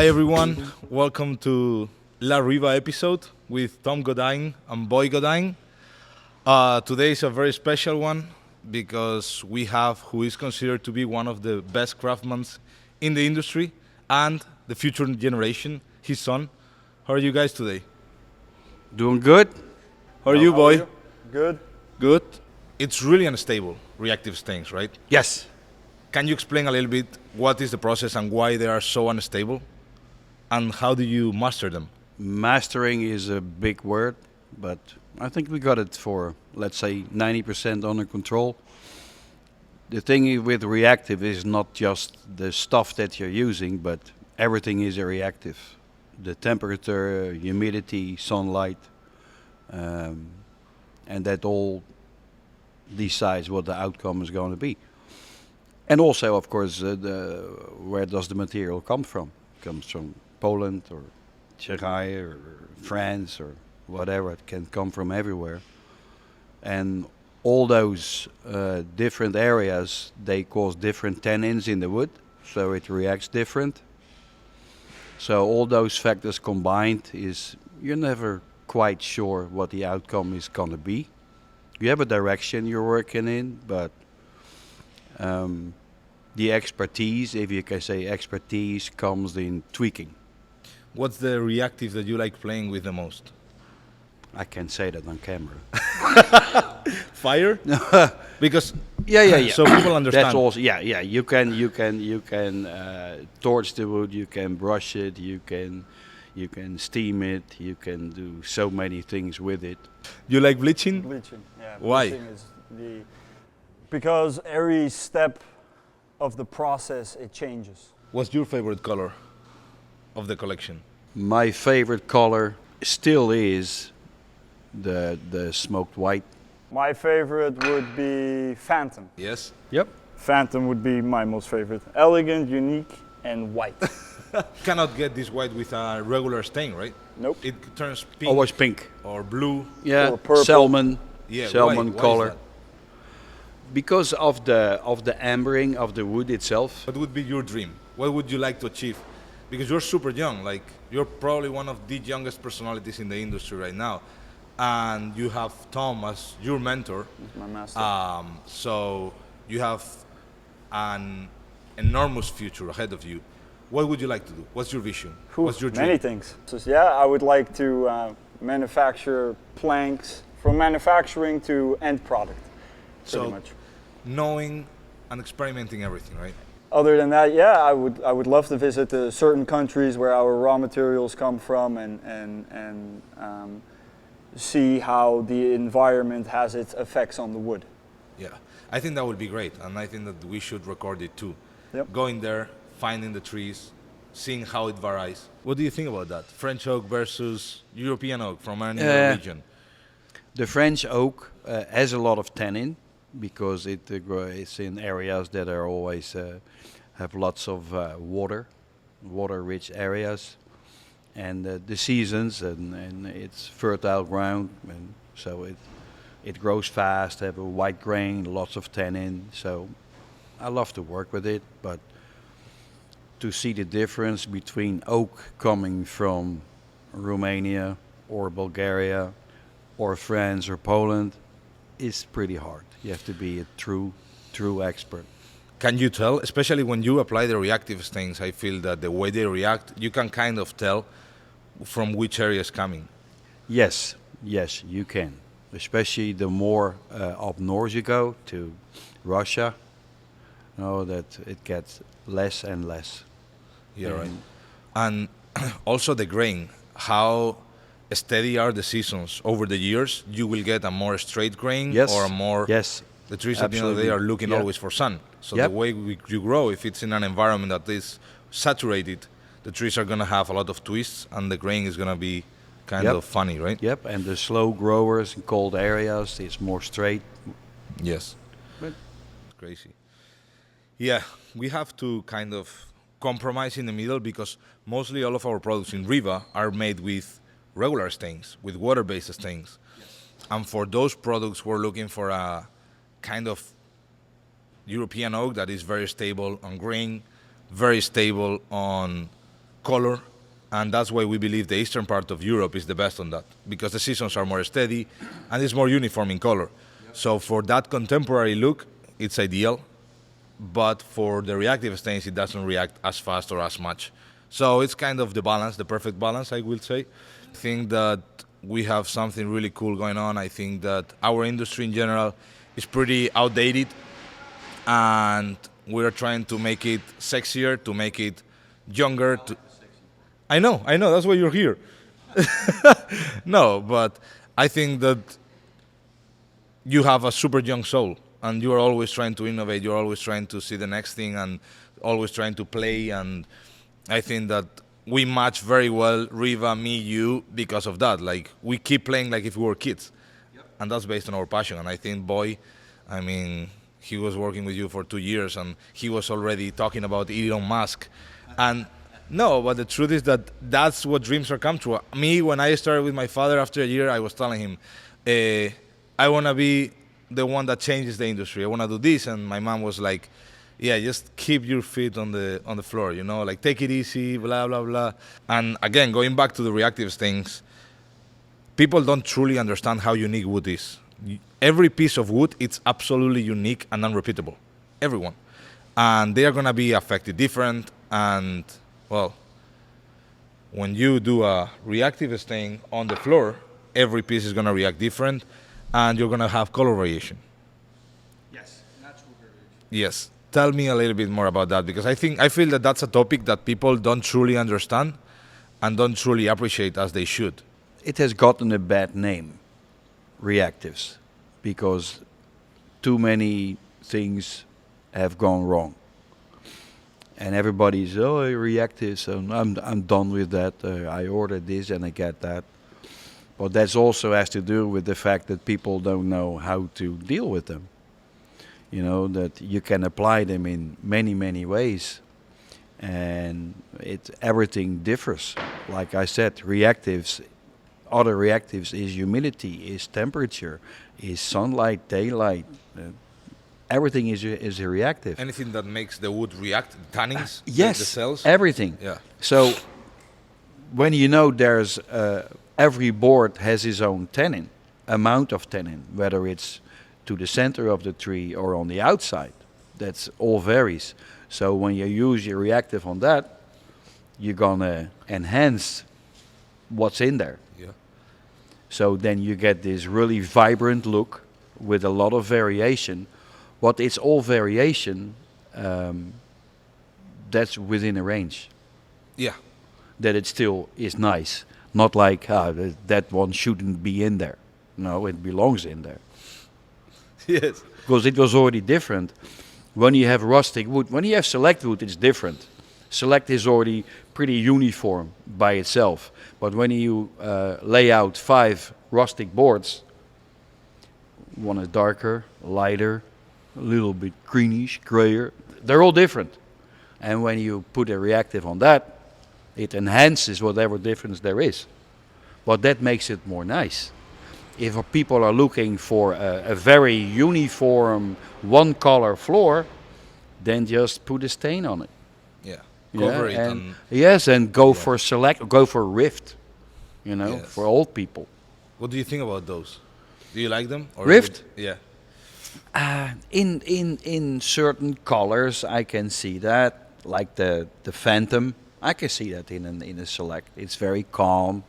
Hi everyone, welcome to La Riva episode with Tom Godin and Boy Godin. Today is a very special one because we have who is considered to be one of the best craftsmen in the industry and the future generation, his son. How are you guys today? Doing good? How are you, Boy? Good. Good. It's really unstable, reactive stains, right? Yes. Can you explain a little bit what is the process and why they are so unstable? And how do you master them? Mastering is a big word, but I think we got it for, let's say, 90% under control. The thing with reactive is not just the stuff that you're using, but everything is a reactive. The temperature, humidity, sunlight, and that all decides what the outcome is going to be. And also, of course, where does the material come from? It comes from Poland or Czechia or France or whatever. It can come from everywhere. And all those different areas, they cause different tannins in the wood, so it reacts different. So all those factors combined is you're never quite sure what the outcome is going to be. You have a direction you're working in, but the expertise, if you can say expertise, comes in tweaking. What's the reactive that you like playing with the most? I can say that on camera. Fire? Because Yeah. so people understand. That's also yeah. You can torch the wood. You can brush it. You can steam it. You can do so many things with it. You like bleaching? Bleaching. Yeah. Why? Bleaching is because every step of the process it changes. What's your favorite color of the collection? My favorite color still is the smoked white. My favorite would be Phantom. Yes. Yep. Phantom would be my most favorite. Elegant, unique, and white. Cannot get this white with a regular stain, right? Nope. It turns pink Always pink. or blue. Yeah. Or purple. Salmon. Yeah. Salmon why color. is that? Because of the ambering of the wood itself. What would be your dream? What would you like to achieve? Because you're super young. Like you're probably one of the youngest personalities in the industry right now, and you have Tom as your mentor. He's my master. So you have an enormous future ahead of you. What would you like to do? What's your vision? What's your dream? Many things. So yeah, I would like to manufacture planks from manufacturing to end product. Pretty So much. knowing and experimenting everything, right? Other than that, yeah, I would love to visit certain countries where our raw materials come from and see how the environment has its effects on the wood. Yeah, I think that would be great, and I think that we should record it too. Yep. Going there, finding the trees, seeing how it varies. What do you think about that? French oak versus European oak from any region? The French oak has a lot of tannin because it's in areas that are always have lots of water-rich areas, and the seasons and it's fertile ground, and so it grows fast. Have a white grain, lots of tannin. So I love to work with it, but to see the difference between oak coming from Romania or Bulgaria or France or Poland is pretty hard. You have to be a true expert. Can you tell, especially when you apply the reactive stains, I feel that the way they react, you can kind of tell from which area is coming. Yes, you can. Especially the more up north you go to Russia, that it gets less and less. Yeah, right. And also the grain, how steady are the seasons over the years? You will get a more straight grain Yes. or a more... Yes. The trees at the end of the day are looking Yeah. always for sun. So Yep. the way you grow, if it's in an environment that is saturated, the trees are going to have a lot of twists and the grain is going to be kind Yep. of funny, right? Yep, and the slow growers in cold areas, it's more straight. Yes. But Crazy. Yeah, we have to kind of compromise in the middle because mostly all of our products in Riva are made with regular stains, with water-based stains. And for those products, we're looking for a kind of European oak that is very stable on grain, very stable on color, and that's why we believe the eastern part of Europe is the best on that, because the seasons are more steady and it's more uniform in color. So for that contemporary look, it's ideal, but for the reactive stains, it doesn't react as fast or as much. So it's kind of the balance, the perfect balance, I will say. I think that we have something really cool going on. I think that our industry in general is pretty outdated, and we're trying to make it sexier, to make it younger. I know, that's why you're here. No, but I think that you have a super young soul, and you are always trying to innovate. You're always trying to see the next thing, and always trying to play. And I think that we match very well, Riva, me, you, because of that. Like, we keep playing like if we were kids, and that's based on our passion. And I think Boy, I mean, he was working with you for 2 years, and he was already talking about Elon Musk. And no, but the truth is that that's what dreams are come true. Me, when I started with my father after a year, I was telling him, I want to be the one that changes the industry. I want to do this. And my mom was like, yeah, just keep your feet on the floor, you know, like take it easy, blah, blah, blah. And again, going back to the reactives things, people don't truly understand how unique wood is. Every piece of wood, it's absolutely unique and unrepeatable. Everyone. And they are going to be affected different. And, well, when you do a reactive stain on the floor, every piece is going to react different, and you're going to have color variation. Yes, natural variation. Yes. Tell me a little bit more about that, because I feel that that's a topic that people don't truly understand and don't truly appreciate as they should. It has gotten a bad name, reactives, because too many things have gone wrong. And everybody's, reactives, I'm done with that. I ordered this and I get that. But that also has to do with the fact that people don't know how to deal with them. You know, that you can apply them in many, many ways. And everything differs. Like I said, reactives, other reactives is humidity, is temperature, is sunlight, daylight. Everything is a reactive. Anything that makes the wood react, tannins, yes, the cells? Everything. Yeah. So when you know there's every board has its own tannin, amount of tannin, whether it's to the center of the tree or on the outside, that's all varies. So when you use your reactive on that, you're gonna enhance what's in there. Yeah. So then you get this really vibrant look with a lot of variation. But it's all variation that's within a range. Yeah. That it still is nice. Not like that one shouldn't be in there. No, it belongs in there. Yes. Because it was already different. When you have rustic wood, when you have select wood, it's different. Select is already pretty uniform by itself. But when you lay out 5 rustic boards, one is darker, lighter, a little bit greenish, grayer. They're all different. And when you put a reactive on that, it enhances whatever difference there is. But that makes it more nice. If people are looking for a very uniform, one-color floor, then just put a stain on it. Yeah. Cover it. And yes, and go for select, go for Rift, you know, Yes. for old people. What do you think about those? Do you like them? Or Rift? Yeah. In certain colors, I can see that, like the Phantom. I can see that in a select. It's very calm,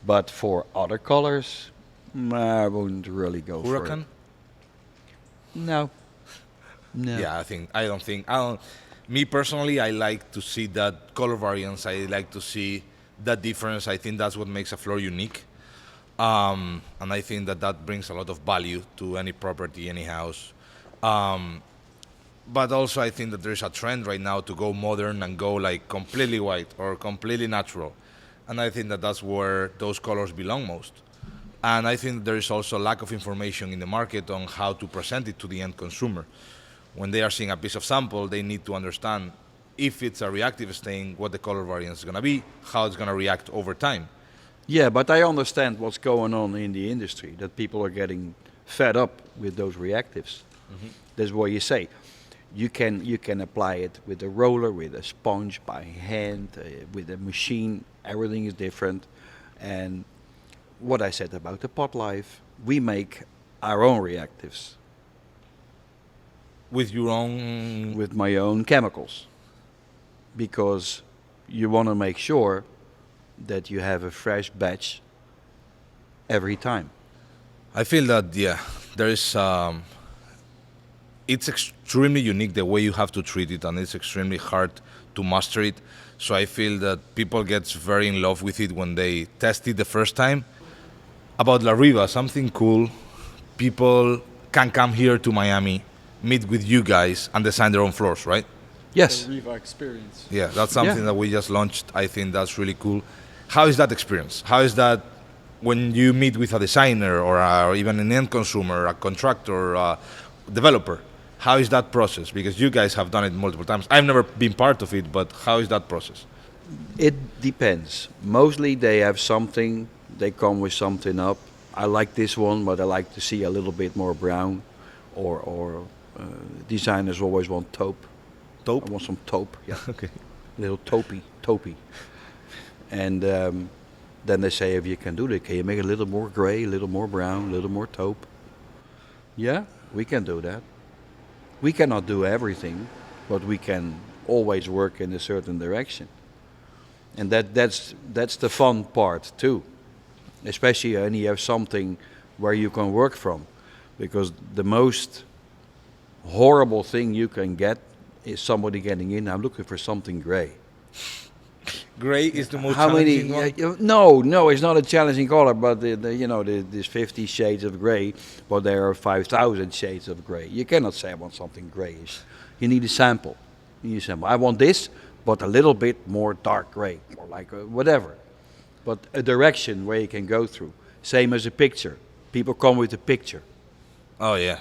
but for other colors, I wouldn't really go for it. Huracan? No. No. Yeah, I don't. Me personally, I like to see that color variance. I like to see that difference. I think that's what makes a floor unique. And I think that brings a lot of value to any property, any house. But also I think that there's a trend right now to go modern and go like completely white or completely natural. And I think that that's where those colors belong most. And I think there is also a lack of information in the market on how to present it to the end consumer. When they are seeing a piece of sample, they need to understand if it's a reactive stain, what the color variance is going to be, how it's going to react over time. Yeah, but I understand what's going on in the industry, that people are getting fed up with those reactives. That's what you say. You can apply it with a roller, with a sponge, by hand, with a machine. Everything is different. And what I said about the pot life, we make our own reactives With your own. with my own chemicals, because you want to make sure that you have a fresh batch every time. I feel that yeah, there is. It's extremely unique the way you have to treat it, and it's extremely hard to master it. So I feel that people get very in love with it when they test it the first time. About La Riva, something cool. People can come here to Miami, meet with you guys, and design their own floors, right? Yes. The Riva experience. Yeah, that's something Yeah. that we just launched. I think that's really cool. How is that experience? How is that when you meet with a designer or even an end consumer, a contractor, a developer? How is that process? Because you guys have done it multiple times. I've never been part of it, but how is that process? It depends. Mostly they have something, they come with something up. I like this one, but I like to see a little bit more brown. Or designers always want taupe. Taupe? I want some taupe, yeah. Okay. Little taupey. And then they say, if you can do that, can you make it a little more gray, a little more brown, a little more taupe? Yeah, we can do that. We cannot do everything, but we can always work in a certain direction. And that's the fun part too, especially when you have something where you can work from, because the most horrible thing you can get is somebody getting in. I'm looking for something gray. Gray is the most How many? challenging one. No, it's not a challenging color, but there's 50 shades of gray, but there are 5,000 shades of gray. You cannot say I want something grayish. You need a sample. You need a sample. I want this, but a little bit more dark gray, or like whatever. But a direction where you can go through. Same as a picture. People come with a picture. Oh yeah,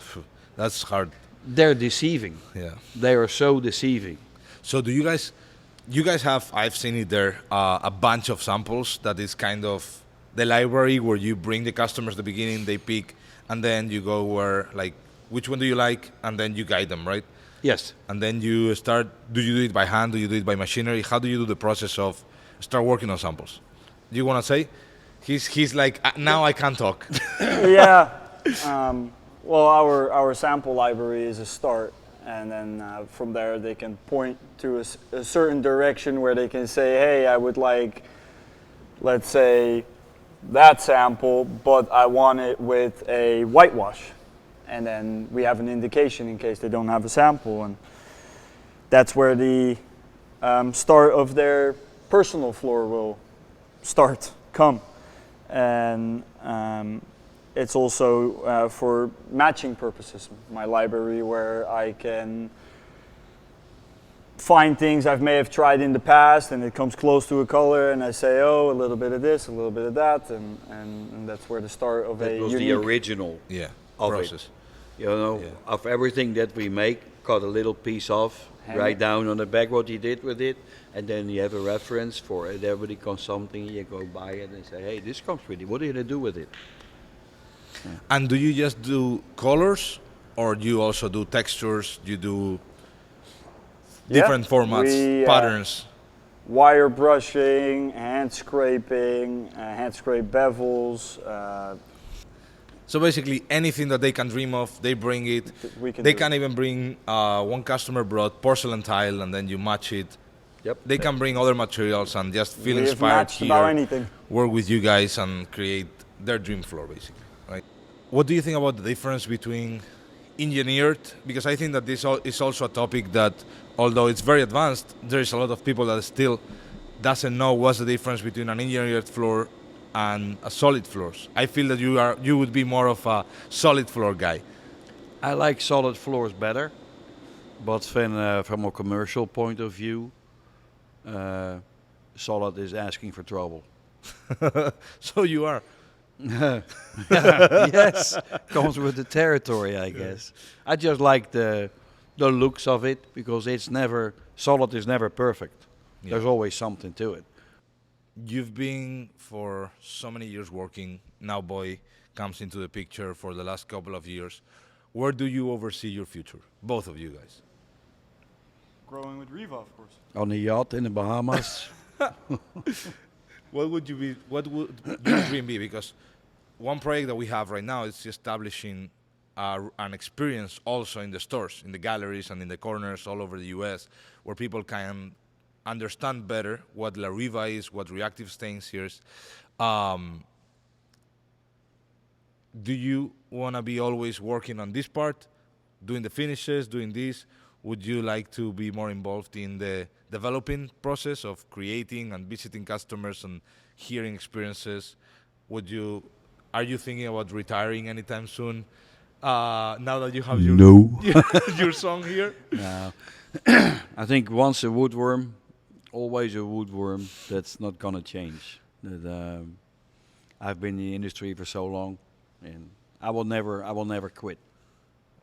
that's hard. They're deceiving. Yeah. They are so deceiving. So do you guys have, I've seen it there, a bunch of samples that is kind of the library where you bring the customers at the beginning, they pick, and then you go where, like, which one do you like, and then you guide them, right? Yes. And then you start, do you do it by hand, do you do it by machinery? How do you do the process of start working on samples? Do you want to say? He's like, now I can't talk. Yeah. Well, our sample library is a start, and then from there they can point to a certain direction where they can say, hey, I would like, let's say, that sample, but I want it with a whitewash. And then we have an indication in case they don't have a sample, and that's where the start of their personal floor will come. And it's also for matching purposes, my library, where I can find things I may have tried in the past and it comes close to a color and I say, oh, a little bit of this, a little bit of that, and that's where the start of That a was unique... the original Yeah, of process. it. You know, Yeah. of everything that we make, cut a little piece off, Hang write it. down on the back what you did with it, and then you have a reference for it. Everybody comes something, you go buy it and say, hey, this comes pretty. What are you gonna do with it? And do you just do colors, or do you also do textures? Do you do Yeah, different formats, we, patterns? Wire brushing, hand scraping, hand scrape bevels, So basically, anything that they can dream of, they bring it. we can They do can it. even bring. One customer brought porcelain tile, and then you match it. Yep. They can bring other materials and just feel We have inspired matched about here. anything. Work with you guys and create their dream floor, basically. Right? What do you think about the difference between engineered? Because I think that this is also a topic that, although it's very advanced, there is a lot of people that still doesn't know what's the difference between an engineered floor and a solid floors. I feel that you would be more of a solid floor guy. I like solid floors better, but from a commercial point of view, solid is asking for trouble. So you are. Yes, comes with the territory, I guess. I just like the looks of it, because it's never, solid is never perfect. Yeah. There's always something to it. You've been for so many years working. Now Boy comes into the picture for the last couple of years. Where do you oversee your future? Both of you guys. Growing with Riva, of course. On a yacht in the Bahamas. What would you be? What would your dream be? Because one project that we have right now is establishing an experience also in the stores, in the galleries, and in the corners all over the U.S., where people can understand better what La Riva is, what reactive stains here is. Do you want to be always working on this part, doing the finishes, doing this? Would you like to be more involved in the developing process of creating and visiting customers and hearing experiences? Are you thinking about retiring anytime soon? Now that you have your No. your song here? No. I think once a woodworm, always a woodworm. That's not gonna change. I've been in the industry for so long, and I will never quit.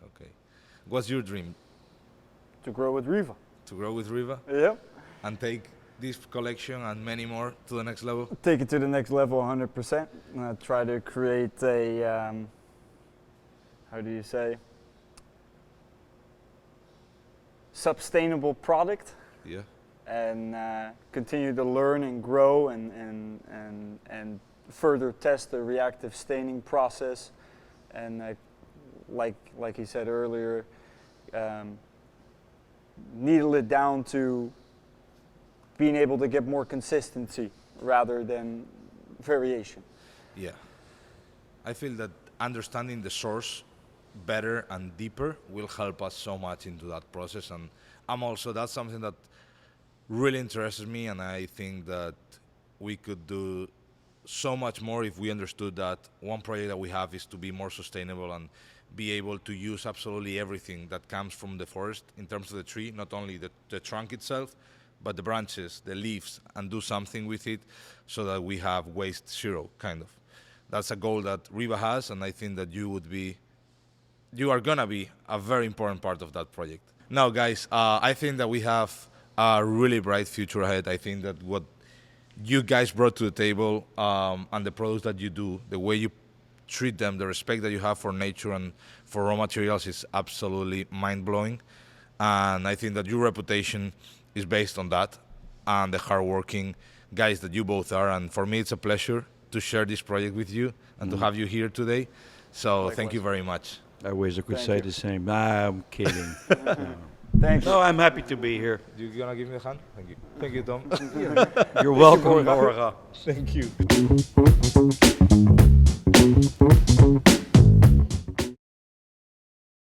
Okay. What's your dream? To grow with Riva. To grow with Riva Yep. and take this collection and many more to the next level? Take it to the next level 100%. Try to create a, how do you say, sustainable product, Yeah. and continue to learn and grow and further test the reactive staining process, and like he said earlier, needle it down to being able to get more consistency rather than variation. Yeah. I feel that understanding the source better and deeper will help us so much into that process. And that's something that really interests me, and I think that we could do so much more if we understood that one project that we have is to be more sustainable and be able to use absolutely everything that comes from the forest in terms of the tree, not only the trunk itself, but the branches, the leaves, and do something with it so that we have waste zero, kind of. That's a goal that Riva has, and I think that you are gonna be a very important part of that project. Now, guys, I think that we have a really bright future ahead. I think that what you guys brought to the table, and the products that you do, the way you treat them, the respect that you have for nature and for raw materials is absolutely mind-blowing. And I think that your reputation is based on that and the hardworking guys that you both are. And for me, it's a pleasure to share this project with you and to have you here today. So thank you very much. I wish I could Thank say you. the same. Nah, I'm kidding. Thank you. No, I'm happy to be here. You gonna give me a hand? Thank you. Thank you, Tom. You're welcome, Borja. Thank you.